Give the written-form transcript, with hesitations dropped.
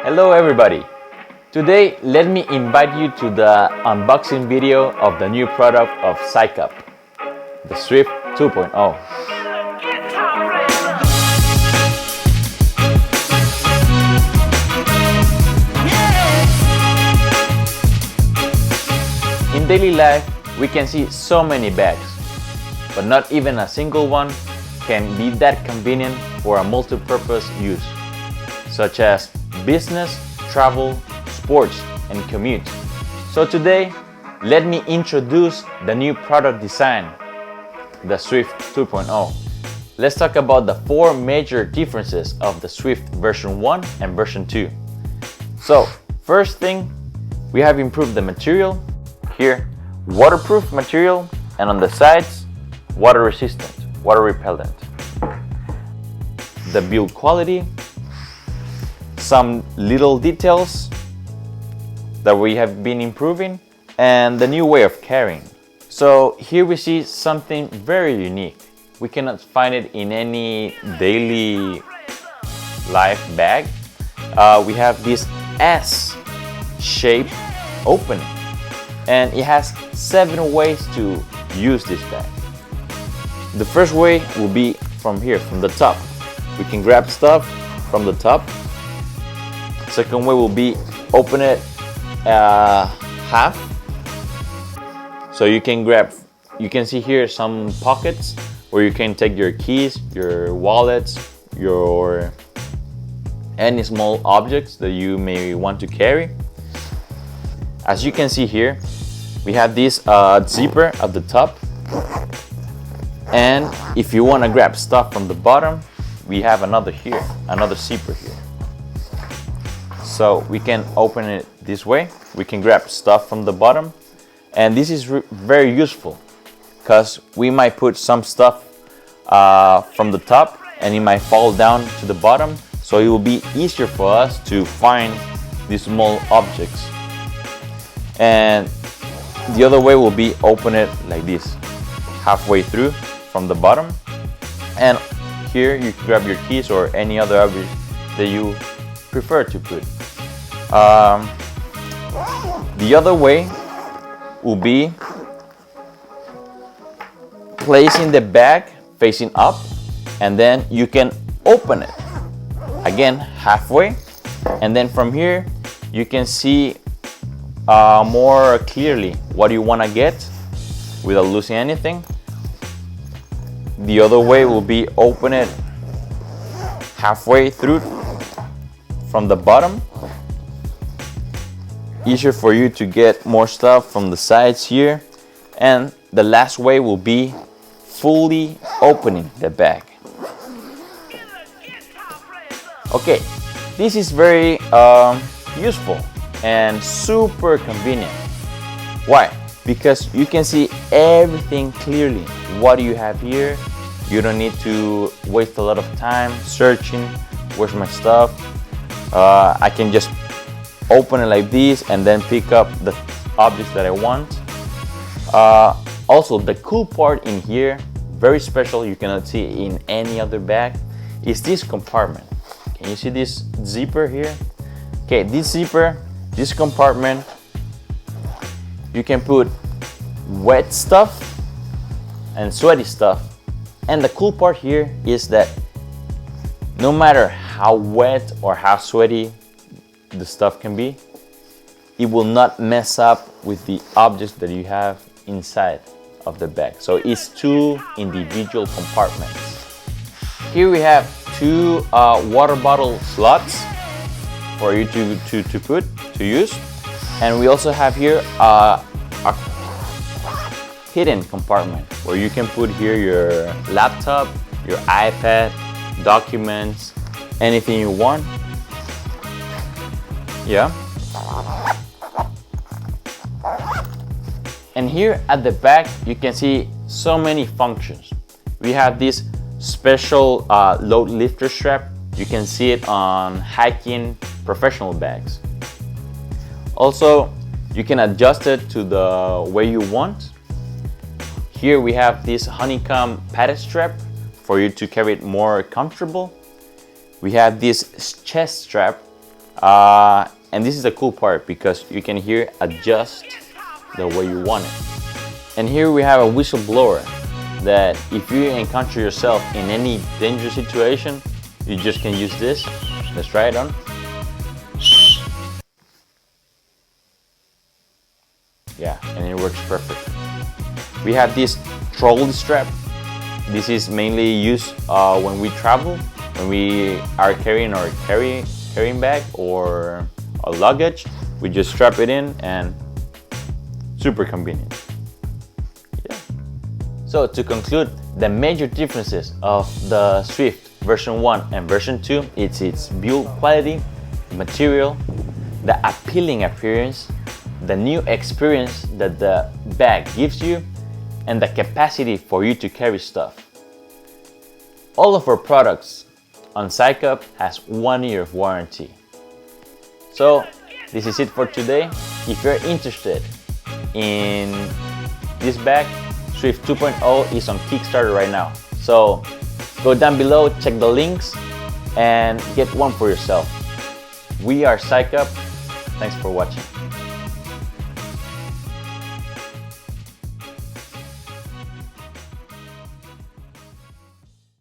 Hello everybody! Today let me invite you to the unboxing video of the new product of CYCOP, the Swift 2.0. In daily life, we can see so many bags, but not even a single one can be that convenient for a multi-purpose use, such as business, travel, sports, and commute. So today, let me introduce the new product design, the Swift 2.0. Let's talk about the 4 major differences of the Swift version 1 and version 2. So, first thing, we have improved the material. Here, waterproof material, and on the sides, water resistant, water repellent. The build quality, some little details that we have been improving, and the new way of carrying. So here we see something very unique. We cannot find it in any daily life bag. We have this S-shaped opening, and it has 7 ways to use this bag. The first way will be from here, from the top. We can grab stuff from the top. Second way will be open it half. So you can grab, you can see here some pockets where you can take your keys, your wallets, your any small objects that you may want to carry. As you can see here, we have this zipper at the top. And if you want to grab stuff from the bottom, we have another here, another zipper here. So we can open it this way. We can grab stuff from the bottom. And this is very useful because we might put some stuff from the top and it might fall down to the bottom. So it will be easier for us to find these small objects. And the other way will be open it like this, halfway through from the bottom. And here you can grab your keys or any other object that you prefer to put. The other way will be placing the bag facing up, and then you can open it again halfway, and then from here you can see more clearly what you want to get without losing anything. The other way will be open it halfway through from the bottom. Easier for you to get more stuff from the sides here. And the last way will be fully opening the bag. Okay, this is very useful and super convenient. Why? Because you can see everything clearly. What do you have here? You don't need to waste a lot of time searching, where's my stuff? I can just open it like this and then pick up the objects that I want. Also, the cool part in here, very special, you cannot see in any other bag, is this compartment. Can you see this zipper here? Okay, this zipper, this compartment, you can put wet stuff and sweaty stuff. And the cool part here is that no matter how wet or how sweaty the stuff can be, it will not mess up with the objects that you have inside of the bag. So it's 2 individual compartments. Here we have 2 water bottle slots for you to use. And we also have here a hidden compartment where you can put here your laptop, your iPad, documents, anything you want. Yeah. And here at the back, you can see so many functions. We have this special load lifter strap. You can see it on hiking professional bags. Also, you can adjust it to the way you want. Here we have this honeycomb padded strap for you to carry it more comfortable. We have this chest strap And this is the cool part because you can here adjust the way you want it. And here we have a whistleblower that if you encounter yourself in any dangerous situation, you just can use this. Let's try it on. Yeah, and it works perfect. We have this trolley strap. This is mainly used when we travel, when we are carrying our carrying bag or a luggage. We just strap it in and super convenient. Yeah. So to conclude, the major differences of the Swift version 1 and version 2, it's its build quality, material, the appealing appearance, the new experience that the bag gives you, and the capacity for you to carry stuff. All of our products on CYCOP has 1 year of warranty. So this is it for today. If you're interested in this bag, Swift 2.0 is on Kickstarter right now. So go down below, check the links, and get one for yourself. We are CYCOP. Thanks for watching.